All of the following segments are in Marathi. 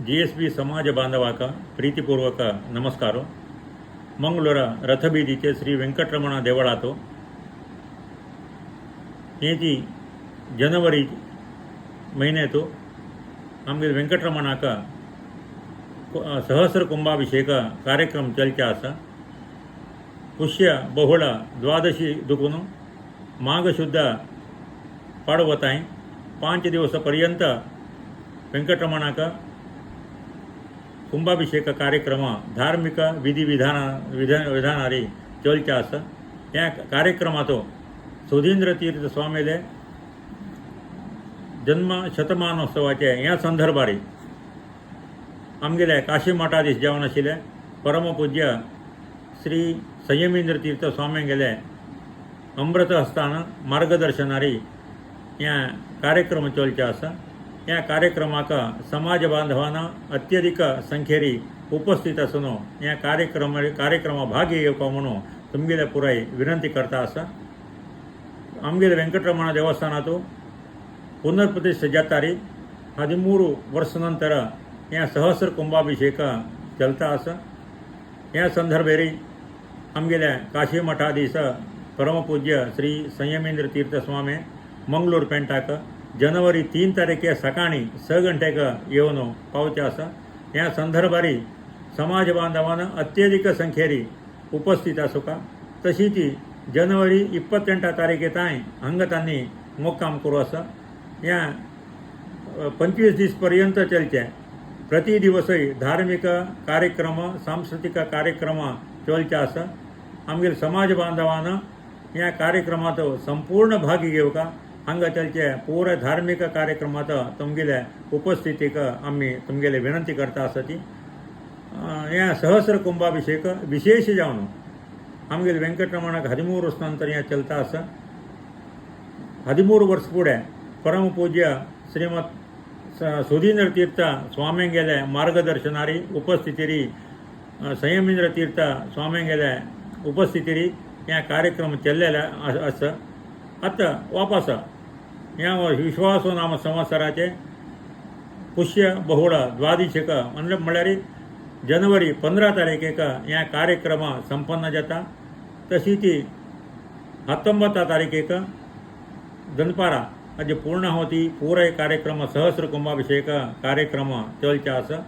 GSB समाज बांधवाक प्रीतिपूर्वक नमस्कार. मंगळूर रथबीदीचे श्री वेंकटरमण देवळातो हेजी जनवरी महिन्यातो आमगे वेंकटरमणाक सहस्र कुंभाभिषेक कार्यक्रम चलचे आसा. पुष्य बहुळ द्वादशी दुखून माघ शुद्ध पाडवताय 5 दिवस पर्यंत वेंकटरमणाक कुंभाभिषेक कार्यक्रम धार्मिक विधानारी चलचे आसा. या कार्यक्रमात सुधींद्र तीर्थ स्वामीले जन्म शतमानोत्सवाचे या संदर्भारी आमगेले काशी मठाधीश जेवण आशिल्ले परमपूज्य श्री संयमेंद्र तीर्थ स्वामी गेले अमृत हस्तान मार्गदर्शनारी या कार्यक्रम चलचे आसा. या कार्यक्रमाक समाज बांधवांना अत्यधिक संख्येरी उपस्थित असून या कार्यक्रमा भाग घेवपा म्हणून तुमगेले पुराय विनंती करता आसा. आमगेले वेंकटरमण देवस्थानात पुनर्प्रतिष्ठा जातारी 13 वर्ष नंतर या सहस्र कुंभाभिषेक चलता आसा. या संदर्भेरी आमगेल्या काशी मठाधीश परमपूज्य श्री संयमेंद्र तीर्थ स्वामी मंगळूर पेंटाक जनवरी 3 तारखे सकाळी 6 गंटेक येवन पावचे आसा. या संदर्भारी समाज बांधवांना अत्यधिक संख्येरी उपस्थित आसुका. तशीच जनवरी 28 तारखे ताई हांगा तांणी मुक्काम करू आसा. या 25 दीस पर्यंत चलचे प्रति दिवसय धार्मिक कार्यक्रम सांस्कृतिक कार्यक्रम चलचे आसा. आमगेल समाज बांधवांना या कार्यक्रमात संपूर्ण भाग घेवका हांगा चलचे पूर्ण धार्मिक कार्यक्रमात तुमगेले उपस्थितीक आम्ही तुमगेले विनंती करता आसा. ती या सहस्र कुंभाभिषेक विशेष जावन आमगेले वेंकटरमणाक 13 वर्स नंतर या चलता आसा. 13 वर्स फुडें परमपूज्य श्रीमद सुधींद्र तीर्थ स्वामी गेले मार्गदर्शनारी उपस्थितीरी संयमेंद्र तीर्थ स्वामी गेले उपस्थितीरी या कार्यक्रम चल्लेले आसा. आता वापस या विश्वासो नाम संवत्सराचे पुष्य बहुळ द्वादशीक म्हळ्यार जनवरी 15 तारखेक या कार्यक्रम संपन्न जाता. तशीच 19 तारखेक दनपारा आज पूर्णाहुती पुराय कार्यक्रम सहस्र कुंभाभिषेक कार्यक्रम चलचे आसा.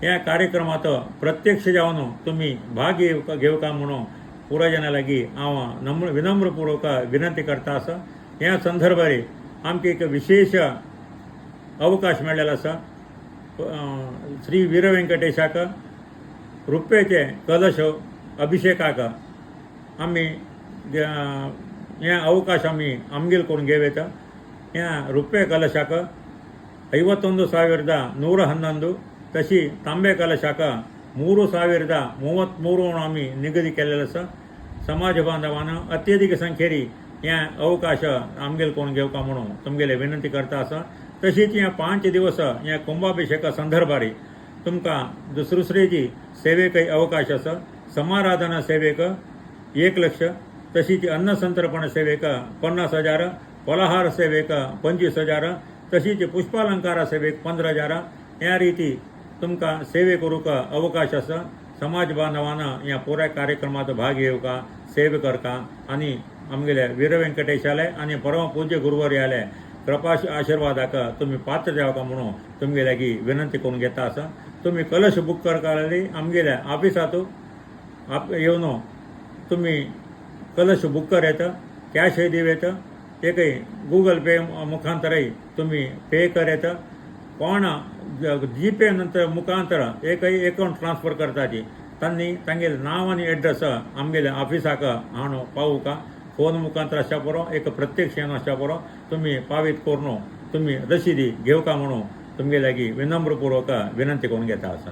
या कार्यक्रमात प्रत्यक्ष जावन तुम्ही भाग घेवका म्हणून पुरायजना लागी हांव विनम्रपूर्वक विनंती करता आसा. या संदर्भारी आमकां एक विशेष अवकाश मेळ्ळेलो आसा. श्री वीर वेंकटेशाक रुप्याचे कलश अभिषेकाक आमी या अवकाश आमी आमगेल करून घेवयता. या रुपे कलशाक 51,111 तशी तांबे कलशाक 3,033 आमी निगदी केलेलो आसा. समाज बांधवांना अत्यधिक संख्येरी या अवकाश आमगेल करून घेवका म्हणून तुमगेले विनंती करता आसा. तशीच या 5 दिवस या कुंभाभिषेका संदर्भारी तुमकां दुसरेची सेवेकय अवकाश आसा. समाराधना सेवेक 1 लाख, तशीच अन्नसंतर्पण सेवेक 50,000, फलाहार सेवेक 25,000, तशीच पुष्पालंकार सेवेक 15,000 या रीती तुमकां सेवे करूक अवकाश आसा. समाज बांधवांना या पुराय कार्यक्रमात भाग घेवका सेवे करका आनी आमगेले वीर वेंकटेशालय आनी परमपूज्य गुरुवर्यालय कृपा आशिर्वादाक तुम्ही पात्र जावका म्हणून तुमगे लागी विनंती करून घेता आसा. तुम्ही कलश बूक करताली आमगेल्या ऑफिसात येवन तुम्ही कलश बुक करेत, कॅशय दिवेत, एकय गूगल पे मुखांतरय तुम्ही पे करेत. कोण जीपे नंतर मुखांतर एकय अकाउंट ट्रान्सफर करताची तांणी तांगेले नाव आनी एड्रेस आमगेल्या ऑफिसाक हाडून पावूका. फोन मुखांतर आसच्या पुरो एक प्रत्यक्ष येवन आसच्या पुरो तुम्ही पावीत करून तुम्ही रशिदी घेवका म्हणून तुमगे लागी विनम्रपूर्वक विनंती करून घेता आसा.